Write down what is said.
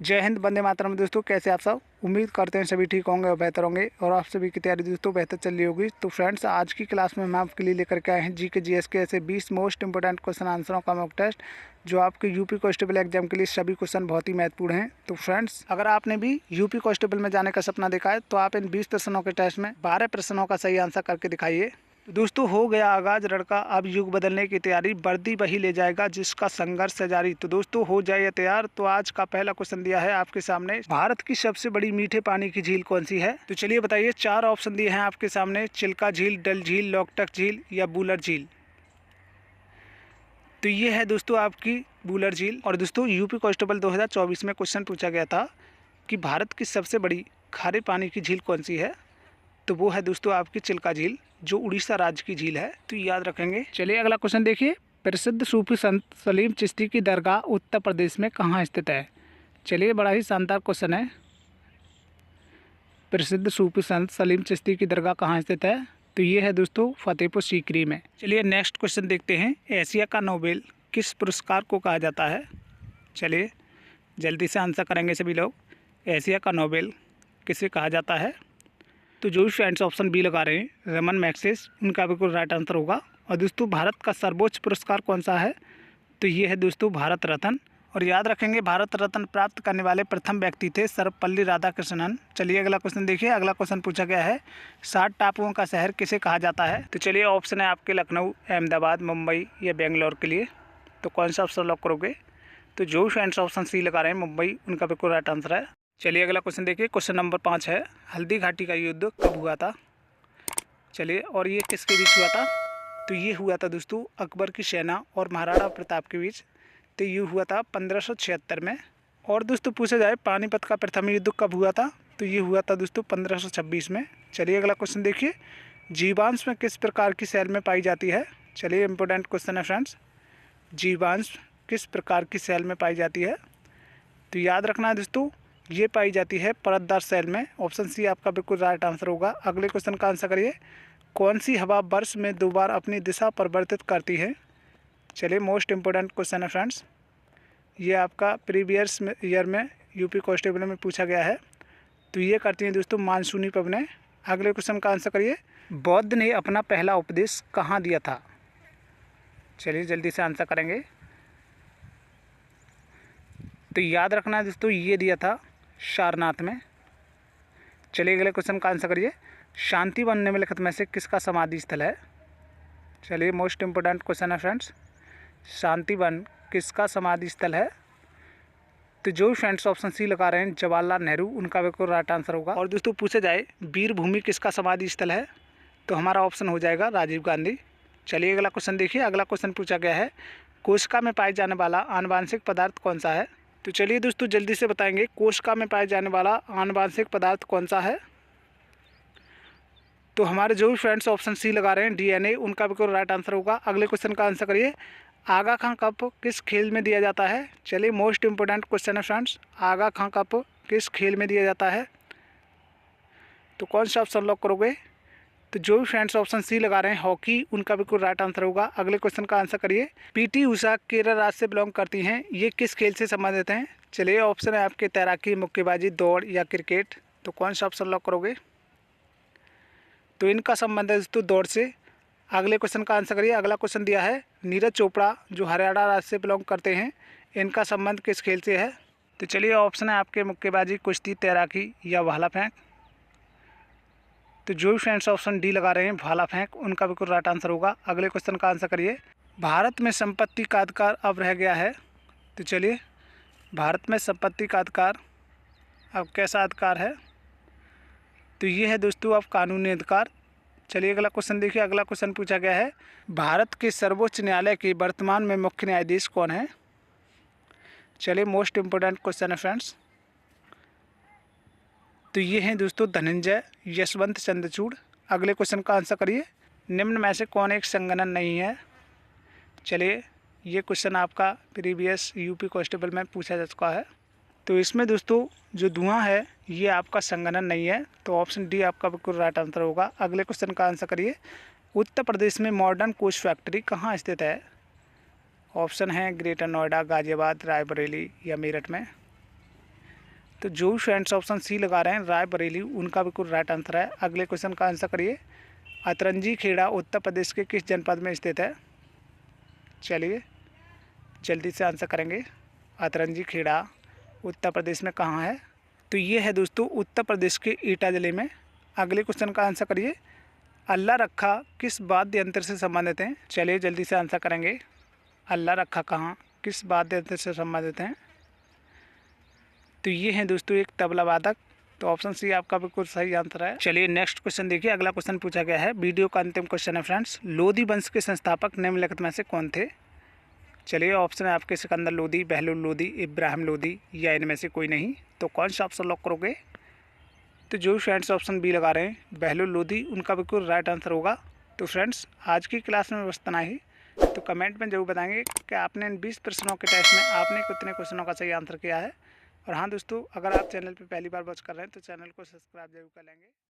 जय हिंद, वंदे मातरम। दोस्तों कैसे आप सब? उम्मीद करते हैं सभी ठीक होंगे और बेहतर होंगे और आप सभी की तैयारी दोस्तों बेहतर चल रही होगी। तो फ्रेंड्स, आज की क्लास में हम आपके लिए लेकर के आए हैं जी के जीएस के ऐसे 20 मोस्ट इंपोर्टेंट क्वेश्चन आंसरों का मॉक टेस्ट, जो आपके यूपी कांस्टेबल एग्जाम के लिए सभी क्वेश्चन बहुत ही महत्वपूर्ण हैं। तो फ्रेंड्स, अगर आपने भी यूपी कांस्टेबल में जाने का सपना देखा है तो आप इन 20 प्रश्नों के टेस्ट में 12 प्रश्नों का सही आंसर करके दिखाइए। दोस्तों, हो गया आगाज लड़का, अब युग बदलने की तैयारी, वर्दी वही ले जाएगा जिसका संघर्ष है जारी। तो दोस्तों, हो जाइए तैयार। तो आज का पहला क्वेश्चन दिया है आपके सामने, भारत की सबसे बड़ी मीठे पानी की झील कौन सी है? तो चलिए बताइए। 4 ऑप्शन दिए हैं आपके सामने, चिल्का झील, डल झील, लोकटक झील या बूलर झील। तो ये है दोस्तों आपकी बूलर झील। और दोस्तों, यूपी कांस्टेबल 2024 में क्वेश्चन पूछा गया था कि भारत की सबसे बड़ी खारे पानी की झील कौन सी है? तो वो है दोस्तों आपकी चिल्का झील, जो उड़ीसा राज्य की झील है। तो याद रखेंगे। चलिए अगला क्वेश्चन देखिए। प्रसिद्ध सूफी संत सलीम चिश्ती की दरगाह उत्तर प्रदेश में कहाँ स्थित है? चलिए, बड़ा ही शानदार क्वेश्चन है। प्रसिद्ध सूफी संत सलीम चिश्ती की दरगाह कहाँ स्थित है? तो ये है दोस्तों फतेहपुर सीकरी में। चलिए नेक्स्ट क्वेश्चन देखते हैं। एशिया का नोबेल किस पुरस्कार को कहा जाता है? चलिए जल्दी से आंसर करेंगे सभी लोग। एशिया का नोबेल किसे कहा जाता है? तो जो भी फ्रेंड्स ऑप्शन बी लगा रहे हैं, रमन मैग्सेस, उनका बिल्कुल राइट आंसर होगा। और दोस्तों, भारत का सर्वोच्च पुरस्कार कौन सा है? तो ये है दोस्तों भारत रत्न। और याद रखेंगे, भारत रत्न प्राप्त करने वाले प्रथम व्यक्ति थे सर्वपल्ली राधाकृष्णन। चलिए अगला क्वेश्चन देखिए। अगला क्वेश्चन पूछा गया है, 60 टापुओं का शहर किसे कहा जाता है? तो चलिए ऑप्शन है आपके लखनऊ, अहमदाबाद, मुंबई या बेंगलोर के लिए। तो कौन सा ऑप्शन लॉक करोगे? तो जो भी फ्रेंड्स ऑप्शन सी लगा रहे हैं मुंबई, उनका बिल्कुल राइट आंसर है। चलिए अगला क्वेश्चन देखिए। क्वेश्चन नंबर 5 है, हल्दी घाटी का युद्ध कब हुआ था? चलिए, और ये किसके बीच हुआ था? तो ये हुआ था दोस्तों अकबर की सेना और महाराणा प्रताप के बीच। तो ये हुआ था 1576 में। और दोस्तों पूछा जाए पानीपत का प्रथम युद्ध कब हुआ था? तो ये हुआ था दोस्तों 1526 में। चलिए अगला क्वेश्चन देखिए। जीवांश में किस प्रकार की सेल में पाई जाती है? चलिए इंपॉर्टेंट क्वेश्चन है फ्रेंड्स। जीवांश किस प्रकार की सेल में पाई जाती है? तो याद रखना है दोस्तों, ये पाई जाती है परतदार सेल में। ऑप्शन सी आपका बिल्कुल राइट आंसर होगा। अगले क्वेश्चन का आंसर करिए। कौन सी हवा वर्ष में 2 बार अपनी दिशा परिवर्तित करती है? चलिए मोस्ट इम्पोर्टेंट क्वेश्चन है फ्रेंड्स। ये आपका प्रीवियस ईयर में यूपी कांस्टेबल में पूछा गया है। तो ये करती हैं दोस्तों मानसूनी पवनें। अगले क्वेश्चन का आंसर करिए। बौद्ध ने अपना पहला उपदेश कहाँ दिया था? चलिए जल्दी से आंसर करेंगे। तो याद रखना है दोस्तों, ये दिया था सारनाथ में। चलिए अगले क्वेश्चन का आंसर करिए। शांति वन निम्नलिखित में से किसका समाधि स्थल है? चलिए मोस्ट इम्पोर्टेंट क्वेश्चन है फ्रेंड्स। शांति वन किसका समाधि स्थल है? तो जो फ्रेंड्स ऑप्शन सी लगा रहे हैं जवाहरलाल नेहरू, उनका बिल्कुल राइट आंसर होगा। और दोस्तों पूछा जाए वीर भूमि किसका समाधि स्थल है? तो हमारा ऑप्शन हो जाएगा राजीव गांधी। चलिए अगला क्वेश्चन देखिए। अगला क्वेश्चन पूछा गया है, कोशिका में पाए जाने वाला आनुवांशिक पदार्थ कौन सा है? तो चलिए दोस्तों जल्दी से बताएंगे, कोशिका में पाए जाने वाला आनुवांशिक पदार्थ कौन सा है? तो हमारे जो भी फ्रेंड्स ऑप्शन सी लगा रहे हैं डीएनए, उनका बिल्कुल राइट आंसर होगा। अगले क्वेश्चन का आंसर करिए। आगा खां कप किस खेल में दिया जाता है? चलिए मोस्ट इंपोर्टेंट क्वेश्चन है फ्रेंड्स। आगा खां कप किस खेल में दिया जाता है? तो कौन सा ऑप्शन लॉक करोगे? तो जो भी फ्रेंड्स ऑप्शन सी लगा रहे हैं हॉकी, उनका बिल्कुल राइट आंसर होगा। अगले क्वेश्चन का आंसर करिए। पीटी उषा केरल राज्य से बिलोंग करती हैं, ये किस खेल से संबंधित हैं? चलिए ऑप्शन है आपके तैराकी, मुक्केबाजी, दौड़ या क्रिकेट। तो कौन सा ऑप्शन लॉक करोगे? तो इनका संबंध है दोस्तों दौड़ से। अगले क्वेश्चन का आंसर करिए। अगला क्वेश्चन दिया है, नीरज चोपड़ा जो हरियाणा राज्य से बिलोंग करते हैं, इनका संबंध किस खेल से है? तो चलिए ऑप्शन है आपके मुक्केबाजी, कुश्ती, तैराकी या भाला फेंक। तो जो भी फ्रेंड्स ऑप्शन डी लगा रहे हैं भाला फेंक, उनका बिल्कुल राइट आंसर होगा। अगले क्वेश्चन का आंसर करिए। भारत में संपत्ति का अधिकार अब रह गया है? तो चलिए, भारत में संपत्ति का अधिकार अब कैसा अधिकार है? तो ये है दोस्तों अब कानूनी अधिकार। चलिए अगला क्वेश्चन देखिए। अगला क्वेश्चन पूछा गया है, भारत के सर्वोच्च न्यायालय के वर्तमान में मुख्य न्यायाधीश कौन है? चलिए मोस्ट इम्पोर्टेंट क्वेश्चन है फ्रेंड्स। तो ये हैं दोस्तों धनंजय यशवंत चंद्रचूड़। अगले क्वेश्चन का आंसर करिए। निम्न में से कौन एक संगठन नहीं है? चलिए, ये क्वेश्चन आपका प्रीवियस यूपी कांस्टेबल में पूछा जा चुका है। तो इसमें दोस्तों जो धुआं है ये आपका संगठन नहीं है। तो ऑप्शन डी आपका बिल्कुल राइट आंसर होगा। अगले क्वेश्चन का आंसर करिए। उत्तर प्रदेश में मॉडर्न कोच फैक्ट्री कहाँ स्थित है? ऑप्शन है ग्रेटर नोएडा, गाजियाबाद, रायबरेली या मेरठ में। तो जो फ्रेंड्स ऑप्शन सी लगा रहे हैं रायबरेली, उनका बिल्कुल राइट आंसर है। अगले क्वेश्चन का आंसर करिए। अतरंजी खेड़ा उत्तर प्रदेश के किस जनपद में स्थित है? चलिए जल्दी से आंसर करेंगे। अतरंजी खेड़ा उत्तर प्रदेश में कहाँ है? तो ये है दोस्तों उत्तर प्रदेश के एटा जिले में। अगले क्वेश्चन का आंसर करिए। अल्लाह रखा किस वाद्य यंत्र से संबंधित हैं? चलिए जल्दी से आंसर करेंगे। अल्लाह रखा कहाँ किस वाद्य यंत्र से संबंधित हैं? तो ये हैं दोस्तों एक तबला वादक। तो ऑप्शन सी आपका बिल्कुल सही आंसर है। चलिए नेक्स्ट क्वेश्चन देखिए। अगला क्वेश्चन पूछा गया है, वीडियो का अंतिम क्वेश्चन है फ्रेंड्स। लोधी वंश के संस्थापक निम्नलिखित में से कौन थे? चलिए ऑप्शन है आपके सिकंदर लोधी, बहलोल लोधी, इब्राहिम लोधी या इनमें से कोई नहीं। तो कौन सा ऑप्शन लॉक करोगे? तो जो फ्रेंड्स ऑप्शन बी लगा रहे हैं बहलोल लोधी, उनका बिल्कुल राइट आंसर होगा। तो फ्रेंड्स आज की क्लास में बस इतना ही। तो कमेंट में जरूर बताएंगे कि आपने इन 20 प्रश्नों के टेस्ट में आपने कितने क्वेश्चनों का सही आंसर किया है। और हाँ दोस्तों, अगर आप चैनल पर पहली बार वॉच कर रहे हैं तो चैनल को सब्सक्राइब जरूर कर लेंगे।